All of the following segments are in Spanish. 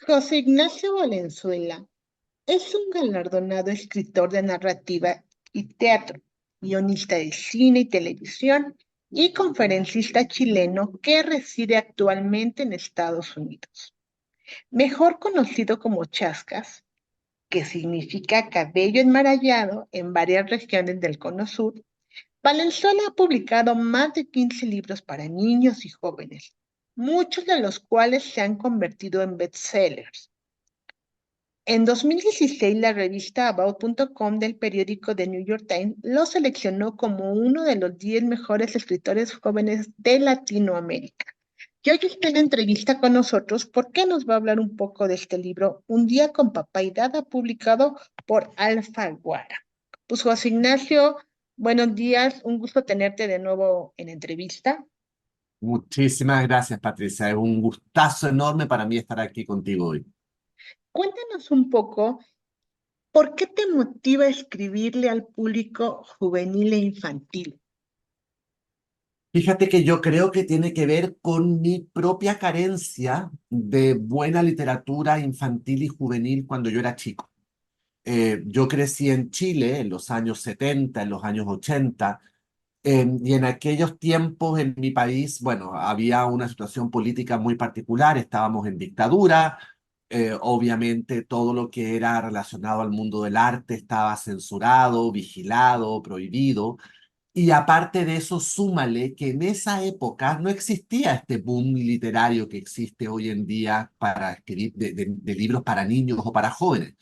José Ignacio Valenzuela es un galardonado escritor de narrativa y teatro, guionista de cine y televisión y conferencista chileno que reside actualmente en Estados Unidos. Mejor conocido como Chascas, que significa cabello enmarallado en varias regiones del Cono Sur, Valenzuela ha publicado más de 15 libros para niños y jóvenes, muchos de los cuales se han convertido en bestsellers. En 2016, la revista About.com del periódico The New York Times lo seleccionó como uno de los 10 mejores escritores jóvenes de Latinoamérica. Y hoy está en entrevista con nosotros porque nos va a hablar un poco de este libro, Un día con papá y dada, publicado por Alfaguara. Pues José Ignacio, buenos días, un gusto tenerte de nuevo en entrevista. Muchísimas gracias, Patricia. Es un gustazo enorme para mí estar aquí contigo hoy. Cuéntanos un poco, ¿por qué te motiva a escribirle al público juvenil e infantil? Fíjate que yo creo que tiene que ver con mi propia carencia de buena literatura infantil y juvenil cuando yo era chico. Yo crecí en Chile en los años 70, en los años 80, y en aquellos tiempos en mi país, bueno, había una situación política muy particular, estábamos en dictadura, obviamente todo lo que era relacionado al mundo del arte estaba censurado, vigilado, prohibido. Y aparte de eso, súmale que en esa época no existía este boom literario que existe hoy en día para escribir de libros para niños o para jóvenes.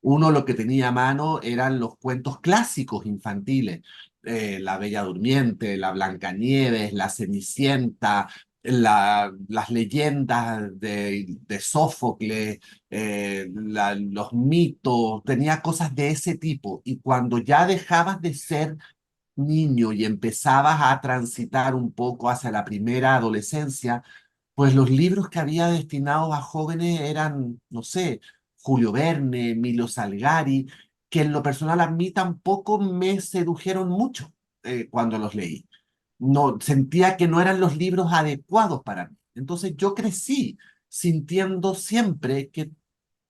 Uno lo que tenía a mano eran los cuentos clásicos infantiles, La Bella Durmiente, la Blancanieves, la Cenicienta, las leyendas de Sófocles, los mitos, tenía cosas de ese tipo. Y cuando ya dejabas de ser niño y empezabas a transitar un poco hacia la primera adolescencia, pues los libros que había destinados a jóvenes eran, no sé, Julio Verne, Emilio Salgari, que en lo personal a mí tampoco me sedujeron mucho cuando los leí. No, sentía que no eran los libros adecuados para mí. Entonces yo crecí sintiendo siempre que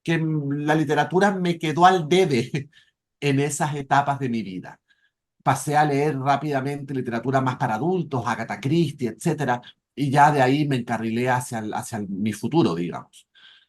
la literatura me quedó al debe en esas etapas de mi vida. Pasé a leer rápidamente literatura más para adultos, Agatha Christie, etcétera, y ya de ahí me encarrilé hacia mi futuro, digamos.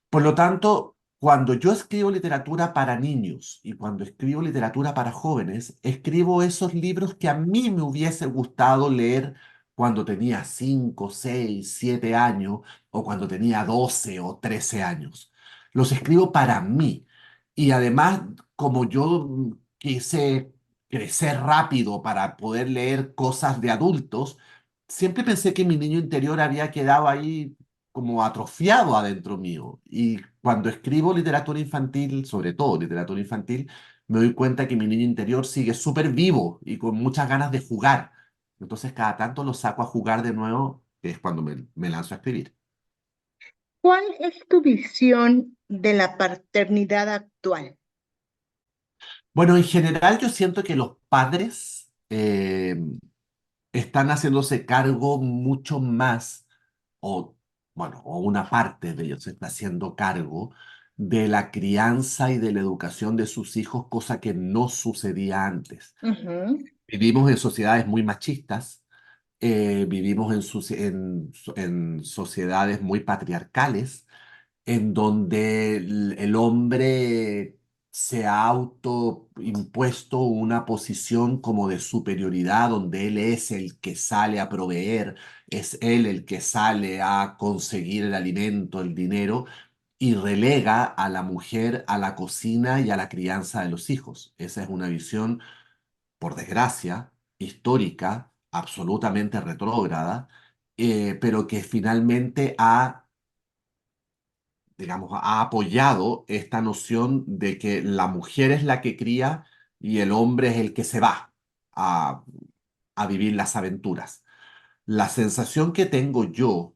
Por lo tanto, cuando yo escribo literatura para niños y cuando escribo literatura para jóvenes, escribo esos libros que a mí me hubiese gustado leer cuando tenía 5, 6, 7 años o cuando tenía 12 o 13 años. Los escribo para mí. Y además, como yo quise crecer rápido para poder leer cosas de adultos, siempre pensé que mi niño interior había quedado ahí como atrofiado adentro mío. Y cuando escribo literatura infantil, sobre todo literatura infantil, me doy cuenta que mi niño interior sigue súper vivo y con muchas ganas de jugar. Entonces cada tanto lo saco a jugar de nuevo, que es cuando me lanzo a escribir. ¿Cuál es tu visión de la paternidad actual? Bueno, en general yo siento que los padres están haciéndose cargo mucho más, o bueno, o una parte de ellos se está haciendo cargo de la crianza y de la educación de sus hijos, cosa que no sucedía antes. Ujú. Vivimos en sociedades muy machistas, vivimos en sociedades muy patriarcales, en donde el hombre se ha autoimpuesto una posición como de superioridad, donde él es el que sale a proveer, es él el que sale a conseguir el alimento, el dinero, y relega a la mujer a la cocina y a la crianza de los hijos. Esa es una visión, por desgracia, histórica, absolutamente retrógrada, pero que finalmente digamos, ha apoyado esta noción de que la mujer es la que cría y el hombre es el que se va a, a vivir las aventuras. La sensación que tengo yo,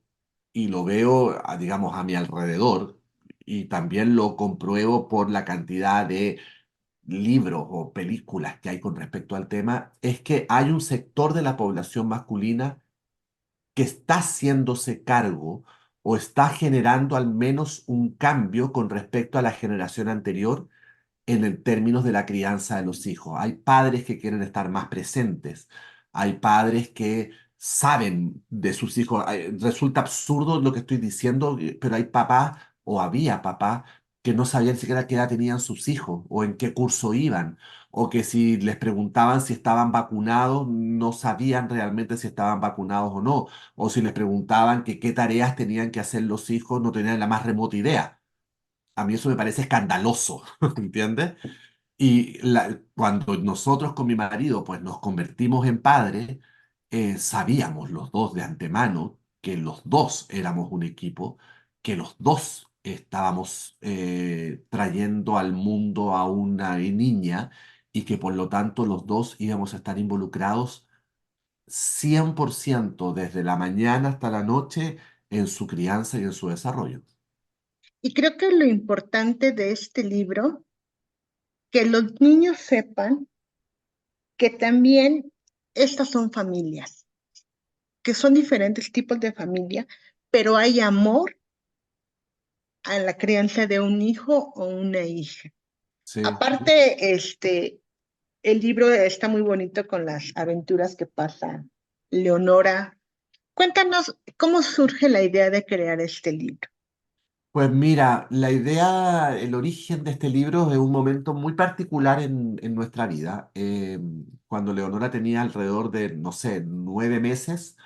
y lo veo, digamos, a mi alrededor, y también lo compruebo por la cantidad de libros o películas que hay con respecto al tema, es que hay un sector de la población masculina que está haciéndose cargo o está generando al menos un cambio con respecto a la generación anterior en el términos de la crianza de los hijos. Hay padres que quieren estar más presentes, hay padres que saben de sus hijos. Resulta absurdo lo que estoy diciendo, pero hay papás o había papás que no sabían siquiera qué edad tenían sus hijos o en qué curso iban, o que si les preguntaban si estaban vacunados, no sabían realmente si estaban vacunados o no, o si les preguntaban que qué tareas tenían que hacer los hijos, no tenían la más remota idea. A mí eso me parece escandaloso, ¿entiendes? Y cuando nosotros con mi marido pues nos convertimos en padres, sabíamos los dos de antemano que los dos éramos un equipo, que los dos estábamos trayendo al mundo a una niña y que por lo tanto los dos íbamos a estar involucrados 100% desde la mañana hasta la noche en su crianza y en su desarrollo. Y creo que lo importante de este libro, que los niños sepan que también estas son familias, que son diferentes tipos de familia, pero hay amor a la crianza de un hijo o una hija. Sí. Aparte, el libro está muy bonito con las aventuras que pasa Leonora. Cuéntanos cómo surge la idea de crear este libro. Pues mira, la idea, el origen de este libro es un momento muy particular en nuestra vida. Cuando Leonora tenía alrededor de, no sé, 9 meses,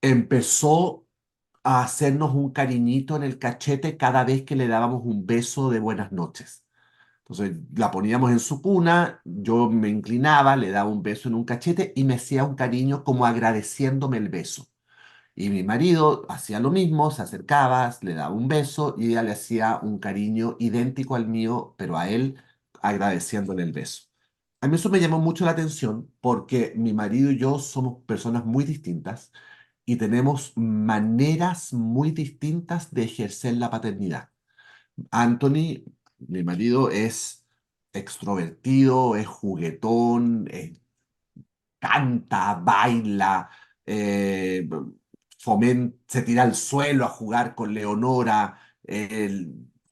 empezó a hacernos un cariñito en el cachete cada vez que le dábamos un beso de buenas noches. Entonces la poníamos en su cuna, yo me inclinaba, le daba un beso en un cachete y me hacía un cariño como agradeciéndome el beso. Y mi marido hacía lo mismo, se acercaba, le daba un beso y ella le hacía un cariño idéntico al mío, pero a él agradeciéndole el beso. A mí eso me llamó mucho la atención porque mi marido y yo somos personas muy distintas y tenemos maneras muy distintas de ejercer la paternidad. Anthony, mi marido, es extrovertido, es juguetón, canta, baila, eh, se tira al suelo a jugar con Leonora,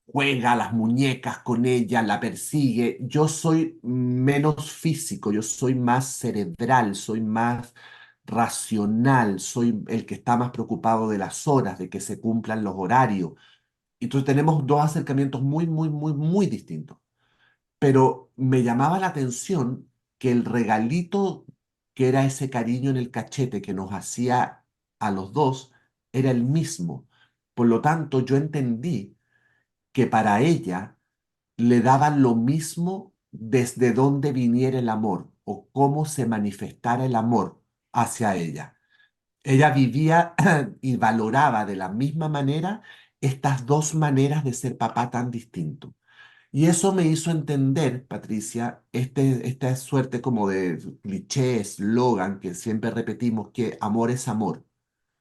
juega a las muñecas con ella, la persigue. Yo soy menos físico, yo soy más cerebral, soy más racional, soy el que está más preocupado de las horas, de que se cumplan los horarios. Y entonces tenemos dos acercamientos muy, muy, muy, muy distintos, pero me llamaba la atención que el regalito que era ese cariño en el cachete que nos hacía a los dos era el mismo. Por lo tanto, yo entendí que para ella le daba lo mismo desde dónde viniera el amor o cómo se manifestara el amor hacia ella. Ella vivía y valoraba de la misma manera estas dos maneras de ser papá tan distintos. Y eso me hizo entender, Patricia, esta suerte como de cliché, eslogan que siempre repetimos, que amor es amor.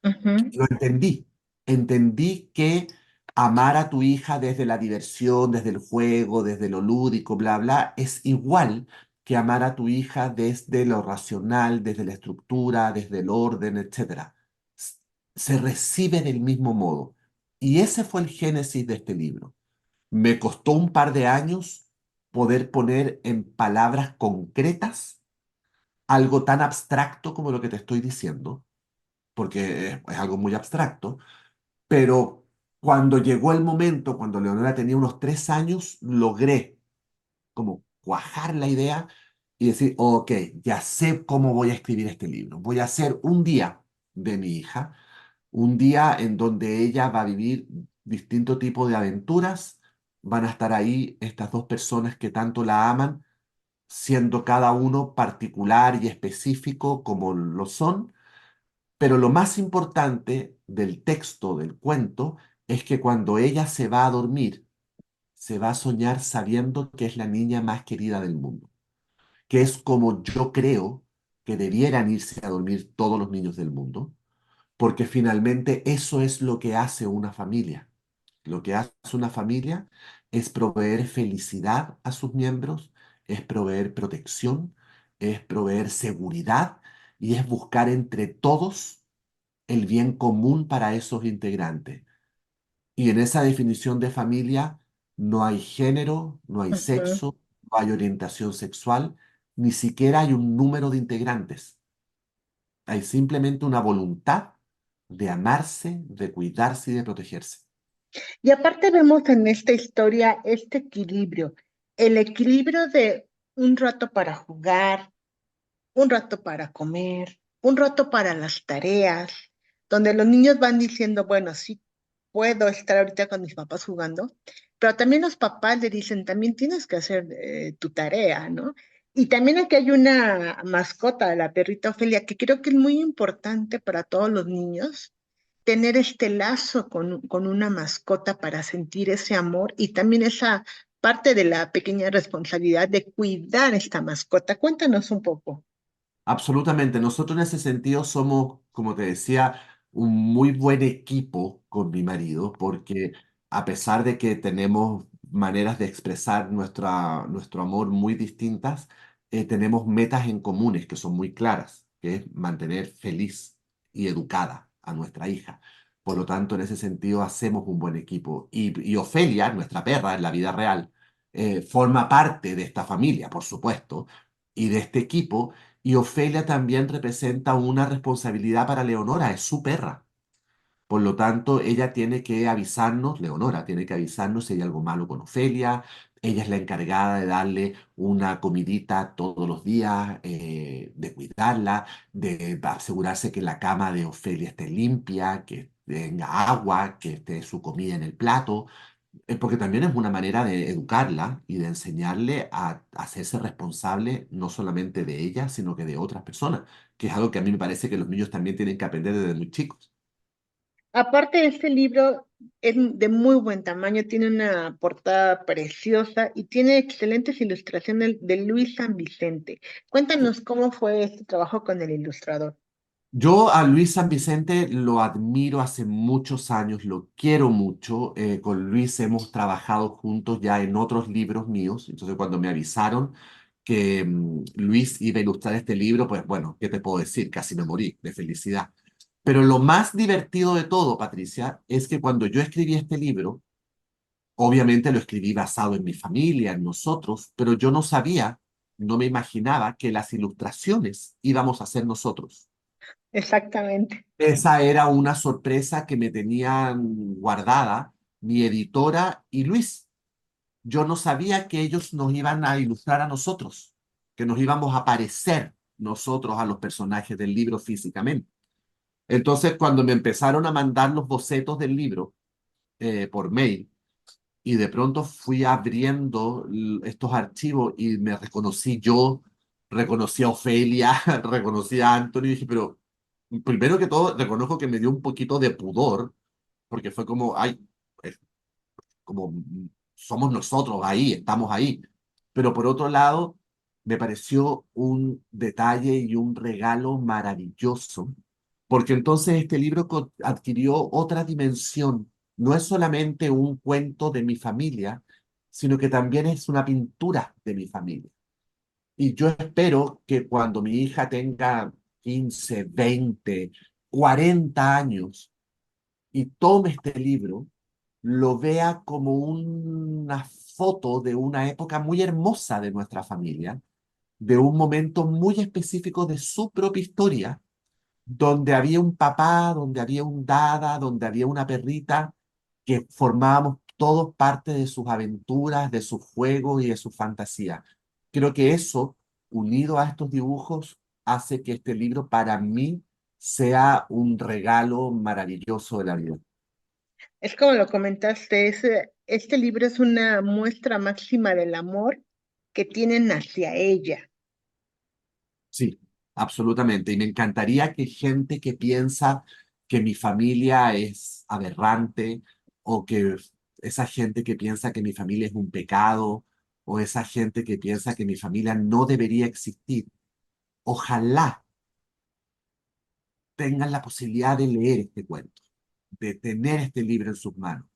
Ujú. Lo entendí. Entendí que amar a tu hija desde la diversión, desde el juego, desde lo lúdico, bla, bla, es igual que amar a tu hija desde lo racional, desde la estructura, desde el orden, etcétera. S- Se recibe del mismo modo. Y ese fue el génesis de este libro. Me costó un par de años poder poner en palabras concretas algo tan abstracto como lo que te estoy diciendo, porque es algo muy abstracto, pero cuando llegó el momento, cuando Leonora tenía unos 3 años, logré como cuajar la idea y decir, ok, ya sé cómo voy a escribir este libro. Voy a hacer un día de mi hija, un día en donde ella va a vivir distinto tipo de aventuras, van a estar ahí estas dos personas que tanto la aman, siendo cada uno particular y específico como lo son, pero lo más importante del texto, del cuento, es que cuando ella se va a dormir, se va a soñar sabiendo que es la niña más querida del mundo, que es como yo creo que debieran irse a dormir todos los niños del mundo, porque finalmente eso es lo que hace una familia. Lo que hace una familia es proveer felicidad a sus miembros, es proveer protección, es proveer seguridad y es buscar entre todos el bien común para esos integrantes. Y en esa definición de familia no hay género, no hay Ujú. sexo, no hay orientación sexual, ni siquiera hay un número de integrantes. Hay simplemente una voluntad de amarse, de cuidarse y de protegerse. Y aparte vemos en esta historia este equilibrio, el equilibrio de un rato para jugar, un rato para comer, un rato para las tareas, donde los niños van diciendo, bueno, sí puedo estar ahorita con mis papás jugando, pero también los papás le dicen, también tienes que hacer tu tarea, ¿no? Y también aquí hay una mascota, la perrita Ofelia, que creo que es muy importante para todos los niños, tener este lazo con una mascota para sentir ese amor y también esa parte de la pequeña responsabilidad de cuidar esta mascota. Cuéntanos un poco. Absolutamente. Nosotros en ese sentido somos, como te decía, un muy buen equipo con mi marido, porque a pesar de que tenemos maneras de expresar nuestro amor muy distintas, tenemos metas en comunes que son muy claras, que es mantener feliz y educada a nuestra hija. Por lo tanto, en ese sentido, hacemos un buen equipo. Y Ofelia, nuestra perra en la vida real, forma parte de esta familia, por supuesto, y de este equipo y Ofelia también representa una responsabilidad para Leonora, es su perra. Por lo tanto, ella tiene que avisarnos, Leonora tiene que avisarnos si hay algo malo con Ofelia. Ella es la encargada de darle una comidita todos los días, de cuidarla, de asegurarse que la cama de Ofelia esté limpia, que tenga agua, que esté su comida en el plato. Porque también es una manera de educarla y de enseñarle a hacerse responsable no solamente de ella, sino que de otras personas, que es algo que a mí me parece que los niños también tienen que aprender desde muy chicos. Aparte, este libro es de muy buen tamaño, tiene una portada preciosa y tiene excelentes ilustraciones de Luis San Vicente. Cuéntanos cómo fue este trabajo con el ilustrador. Yo a Luis San Vicente lo admiro hace muchos años, lo quiero mucho. Con Luis hemos trabajado juntos ya en otros libros míos. Entonces, cuando me avisaron que Luis iba a ilustrar este libro, pues bueno, ¿qué te puedo decir? Casi me morí de felicidad. Pero lo más divertido de todo, Patricia, es que cuando yo escribí este libro, obviamente lo escribí basado en mi familia, en nosotros, pero yo no sabía, no me imaginaba que las ilustraciones íbamos a hacer nosotros. Exactamente. Esa era una sorpresa que me tenían guardada mi editora y Luis. Yo no sabía que ellos nos iban a ilustrar a nosotros, que nos íbamos a parecer nosotros a los personajes del libro físicamente. Entonces, cuando me empezaron a mandar los bocetos del libro por mail, y de pronto fui abriendo estos archivos y me reconocí yo, reconocí a Ofelia, reconocí a Anthony y dije, pero primero que todo reconozco que me dio un poquito de pudor, porque fue como, ay, es como somos nosotros ahí, estamos ahí. Pero por otro lado, me pareció un detalle y un regalo maravilloso, porque entonces este libro adquirió otra dimensión. No es solamente un cuento de mi familia, sino que también es una pintura de mi familia. Y yo espero que cuando mi hija tenga 15, 20, 40 años, y tome este libro, lo vea como una foto de una época muy hermosa de nuestra familia, de un momento muy específico de su propia historia, donde había un papá, donde había un dada, donde había una perrita, que formábamos todos parte de sus aventuras, de sus juegos y de su fantasía. Creo que eso, unido a estos dibujos, hace que este libro para mí sea un regalo maravilloso de la vida. Es como lo comentaste, este libro es una muestra máxima del amor que tienen hacia ella. Sí, absolutamente. Y me encantaría que gente que piensa que mi familia es aberrante o que esa gente que piensa que mi familia es un pecado o esa gente que piensa que mi familia no debería existir, ojalá tengan la posibilidad de leer este cuento, de tener este libro en sus manos.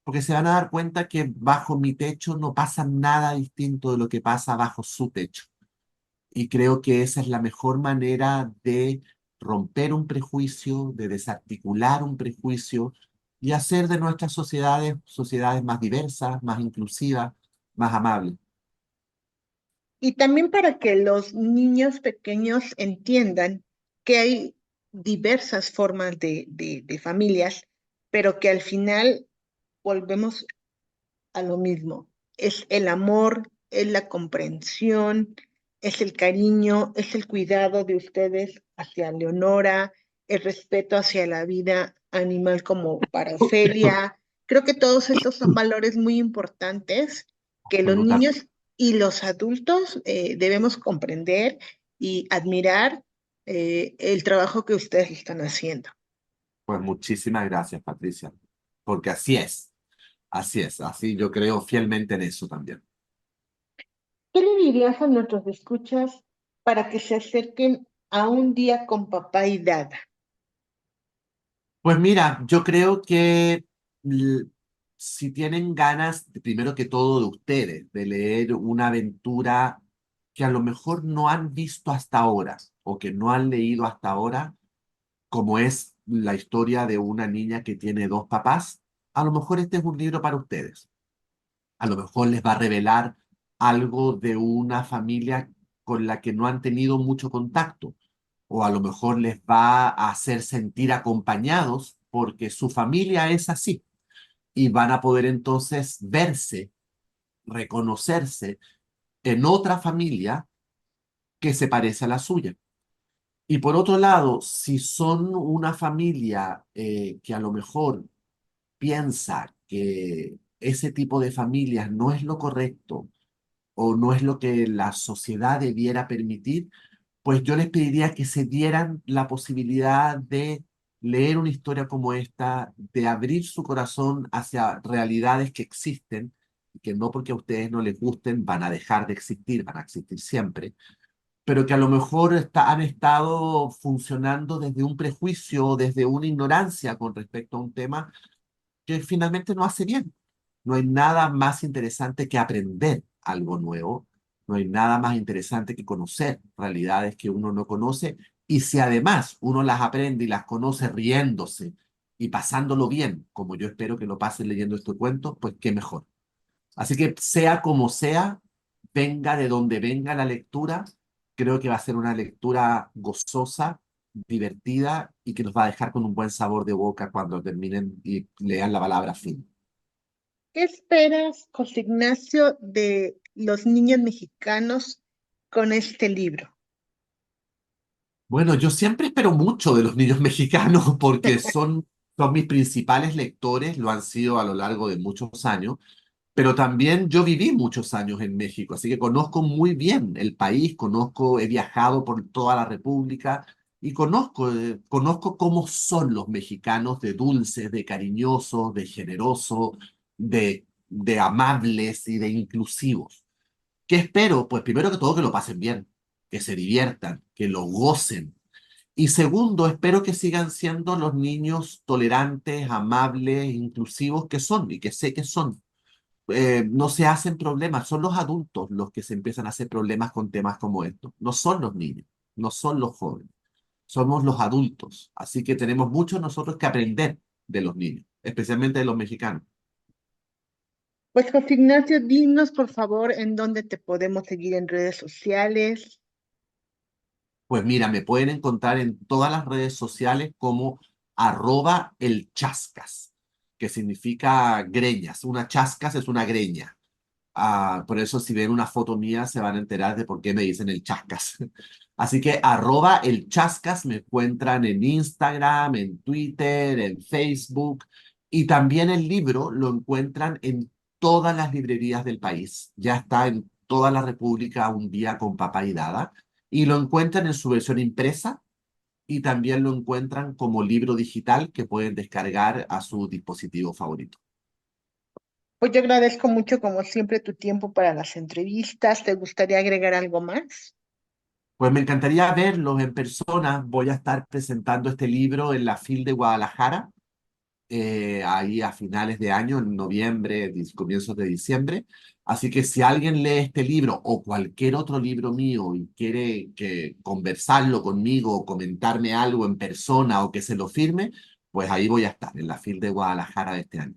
Porque se van a dar cuenta que bajo mi techo no pasa nada distinto de lo que pasa bajo su techo. Y creo que esa es la mejor manera de romper un prejuicio, de desarticular un prejuicio y hacer de nuestras sociedades sociedades más diversas, más inclusivas, más amables. Y también para que los niños pequeños entiendan que hay diversas formas de familias, pero que al final volvemos a lo mismo. Es el amor, es la comprensión, es el cariño, es el cuidado de ustedes hacia Leonora, el respeto hacia la vida animal como para Ofelia. Creo que todos estos son valores muy importantes que los Absolutamente. niños y los adultos debemos comprender y admirar el trabajo que ustedes están haciendo. Pues muchísimas gracias, Patricia, porque así es, así yo creo fielmente en eso también. ¿Qué le dirías a nuestros escuchas para que se acerquen a un día con papá y dada? Pues mira, yo creo que l- si tienen ganas, primero que todo de ustedes, de leer una aventura que a lo mejor no han visto hasta ahora o que no han leído hasta ahora, como es la historia de una niña que tiene dos papás, a lo mejor este es un libro para ustedes. A lo mejor les va a revelar algo de una familia con la que no han tenido mucho contacto, o a lo mejor les va a hacer sentir acompañados porque su familia es así y van a poder entonces verse, reconocerse en otra familia que se parece a la suya. Y por otro lado, si son una familia que a lo mejor piensa que ese tipo de familias no es lo correcto o no es lo que la sociedad debiera permitir, pues yo les pediría que se dieran la posibilidad de leer una historia como esta, de abrir su corazón hacia realidades que existen y que no porque a ustedes no les gusten van a dejar de existir, van a existir siempre, pero que a lo mejor han estado funcionando desde un prejuicio, desde una ignorancia con respecto a un tema que finalmente no hace bien. No hay nada más interesante que aprender algo nuevo, no hay nada más interesante que conocer realidades que uno no conoce y si además uno las aprende y las conoce riéndose y pasándolo bien, como yo espero que lo pasen leyendo este cuento, pues qué mejor. Así que sea como sea, venga de donde venga la lectura, creo que va a ser una lectura gozosa, divertida y que nos va a dejar con un buen sabor de boca cuando terminen y lean la palabra fin. ¿Qué esperas, José Ignacio, de los niños mexicanos con este libro? Bueno, yo siempre espero mucho de los niños mexicanos porque son mis principales lectores, lo han sido a lo largo de muchos años. Pero también yo viví muchos años en México, así que conozco muy bien el país, conozco, he viajado por toda la República y conozco cómo son los mexicanos de dulces, de cariñosos, de generosos, de amables y de inclusivos. ¿Qué espero? Pues primero que todo que lo pasen bien, que se diviertan, que lo gocen. Y segundo, espero que sigan siendo los niños tolerantes, amables, inclusivos que son y que sé que son no se hacen problemas, son los adultos los que se empiezan a hacer problemas con temas como estos. No son los niños, no son los jóvenes, somos los adultos. Así que tenemos mucho nosotros que aprender de los niños, especialmente de los mexicanos. Pues José Ignacio, dinos por favor en dónde te podemos seguir en redes sociales. Pues mira, me pueden encontrar en todas las redes sociales como @elchascas, que significa greñas. Una chascas es una greña. Por eso si ven una foto mía se van a enterar de por qué me dicen el Chascas. Así que @el Chascas me encuentran en Instagram, en Twitter, en Facebook y también el libro lo encuentran en todas las librerías del país. Ya está en toda la República un día con papá y dada y lo encuentran en su versión impresa y también lo encuentran como libro digital que pueden descargar a su dispositivo favorito. Pues yo agradezco mucho, como siempre, tu tiempo para las entrevistas. ¿Te gustaría agregar algo más? Pues me encantaría verlos en persona. Voy a estar presentando este libro en la FIL de Guadalajara ahí a finales de año, en noviembre, comienzos de diciembre. Así que si alguien lee este libro o cualquier otro libro mío y quiere conversarlo conmigo o comentarme algo en persona o que se lo firme, pues ahí voy a estar en la FIL de Guadalajara de este año.